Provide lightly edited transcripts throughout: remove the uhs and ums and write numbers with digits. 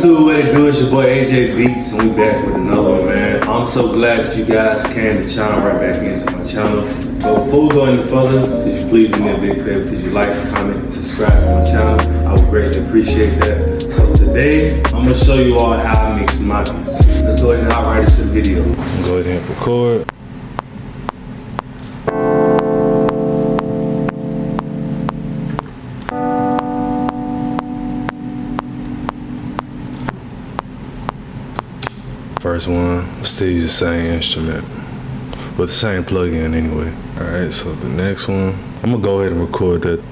YouTube, what it do? It's your boy AJ Beats, and we back with another one, man. I'm so glad that you guys came to chime right back into my channel. But before we go any further, could you please do me a big favor? Could you like, comment, and subscribe to my channel? I would greatly appreciate that. So today, I'm gonna show you all how I mix my beats. Let's go ahead and hop right into the video. Go ahead and record. First one, still use the same instrument, with the same plug-in anyway. All right, so the next one, I'm gonna go ahead and record that.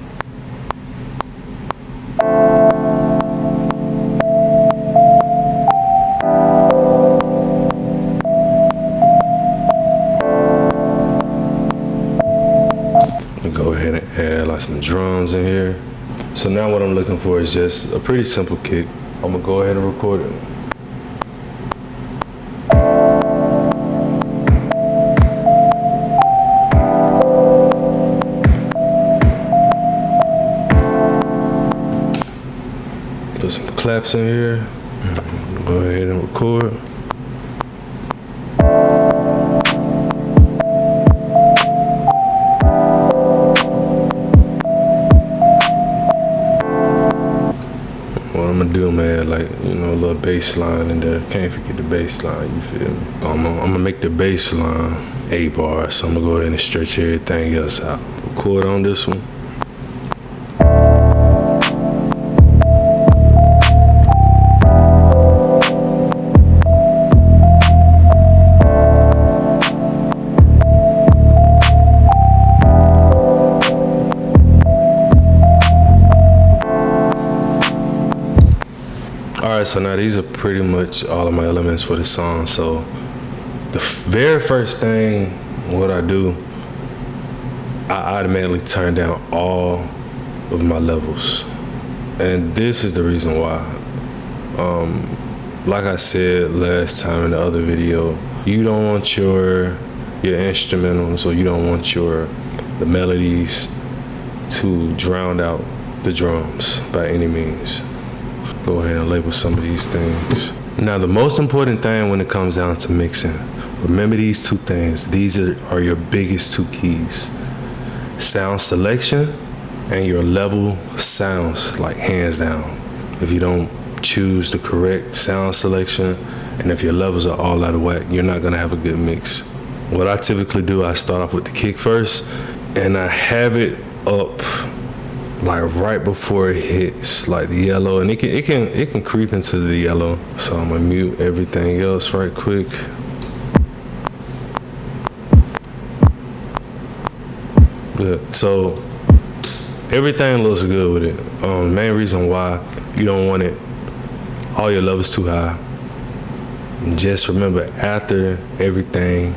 Go ahead and add like some drums in here. So now what I'm looking for is just a pretty simple kick. I'm gonna go ahead and record it. Put some claps in here. Go ahead and record. What I'm gonna do, man, like, you know, a little bass line in there. Can't forget the bass line, you feel me? I'm gonna make the bass line 8 bars, so I'm gonna go ahead and stretch everything else out. Record on this one. Alright, so now these are pretty much all of my elements for the song. So the very first thing, what I do, I automatically turn down all of my levels. And this is the reason why. Like I said last time in the other video, you don't want your instrumentals, or you don't want the melodies to drown out the drums by any means. Go ahead and label some of these things. Now, the most important thing when it comes down to mixing, remember these two things. These are your biggest two keys: sound selection and your level sounds, like hands down. If you don't choose the correct sound selection, and if your levels are all out of whack, you're not gonna have a good mix. What I typically do, I start off with the kick first, and I have it up like right before it hits like the yellow, and it can creep into the yellow. So I'm gonna mute everything else right quick. Good. So everything looks good with it. Main reason why you don't want all your levels too high. Just remember, after everything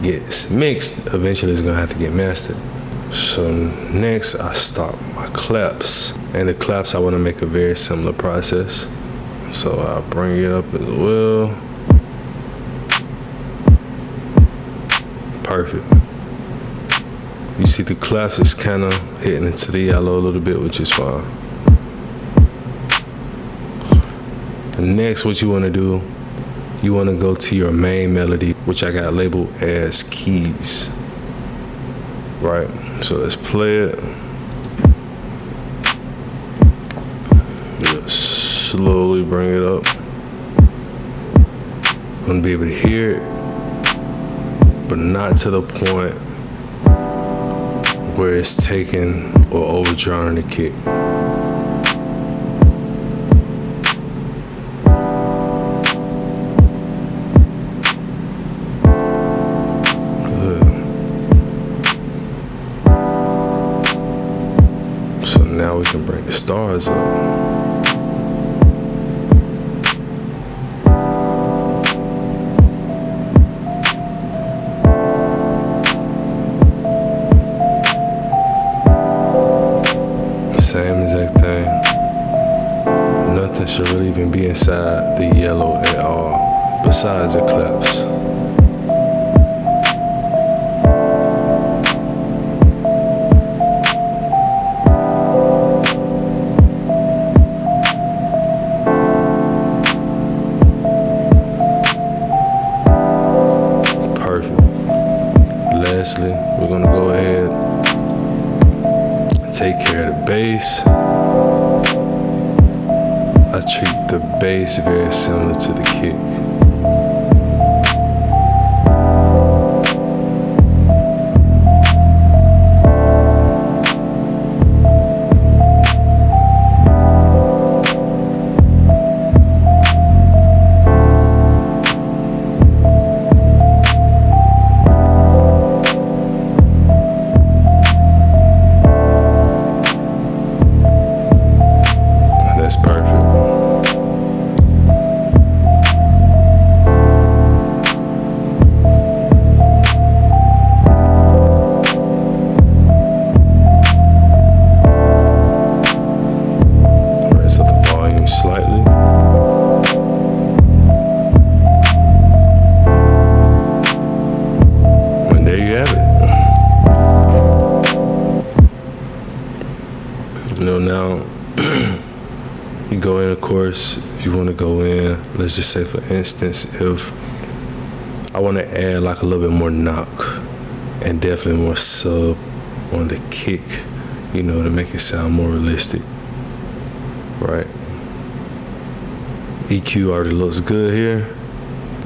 gets mixed, eventually it's gonna have to get mastered. So next, I start my claps, and the claps I want to make a very similar process. So I'll bring it up as well. Perfect. You see the claps is kind of hitting into the yellow a little bit, which is fine. And next, what you want to do, you want to go to your main melody, which I got labeled as keys. Right, so let's play it. Just slowly bring it up. Gonna be able to hear it, but not to the point where it's taking or overdrawing the kick. Now we can bring the stars up. Same exact thing. Nothing should really even be inside the yellow at all, besides the claps. bass, I treat the bass very similar to the kick. That's perfect. Raise up the volume slightly. And there you have it. You know, now you go in, of course, if you want to go in, let's just say, for instance, if I want to add like a little bit more knock and definitely more sub on the kick, you know, to make it sound more realistic, right? EQ already looks good here.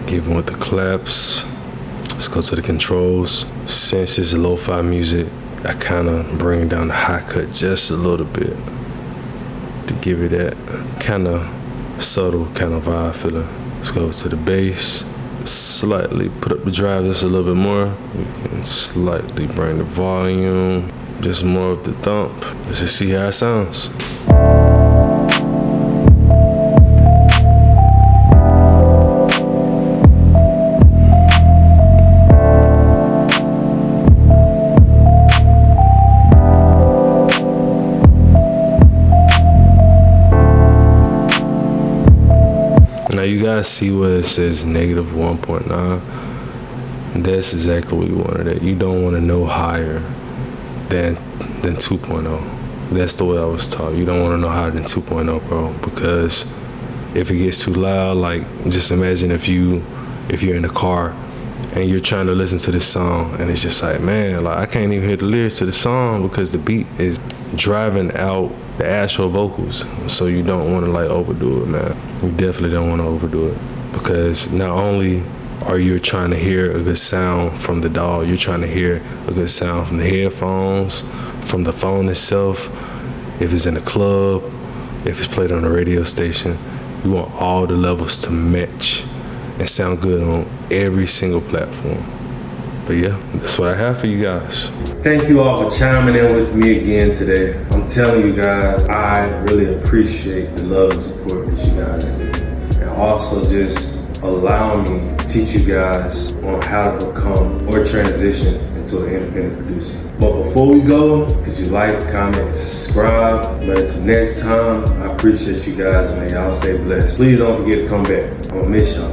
Even with the claps, let's go to the controls. Since it's lo-fi music, I kind of bring down the high cut just a little bit to give it that kind of subtle kind of vibe feeling. Let's go to the bass. Slightly put up the drive just a little bit more. We can slightly bring the volume, just more of the thump. Let's just see how it sounds. Now you guys see where it says negative 1.9. That's exactly what you wanted. It. You don't want to know higher than 2.0. That's the way I was taught. You don't want to know higher than 2.0, bro, because if it gets too loud, like just imagine if you're in the car and you're trying to listen to this song and it's just like, man, like I can't even hear the lyrics to the song because the beat is driving out the actual vocals. So you don't want to like overdo it, man. You definitely don't want to overdo it, because not only are you trying to hear a good sound from the DAW, you're trying to hear a good sound from the headphones, from the phone itself, if it's in a club, if it's played on a radio station. You want all the levels to match and sound good on every single platform. But yeah, that's what I have for you guys. Thank you all for chiming in with me again today. I'm telling you guys, I really appreciate the love and support that you guys give me. And also just allow me to teach you guys on how to become or transition into an independent producer. But before we go, could you like, comment, and subscribe? But until next time, I appreciate you guys, man. Y'all stay blessed. Please don't forget to come back. I'm gonna miss y'all.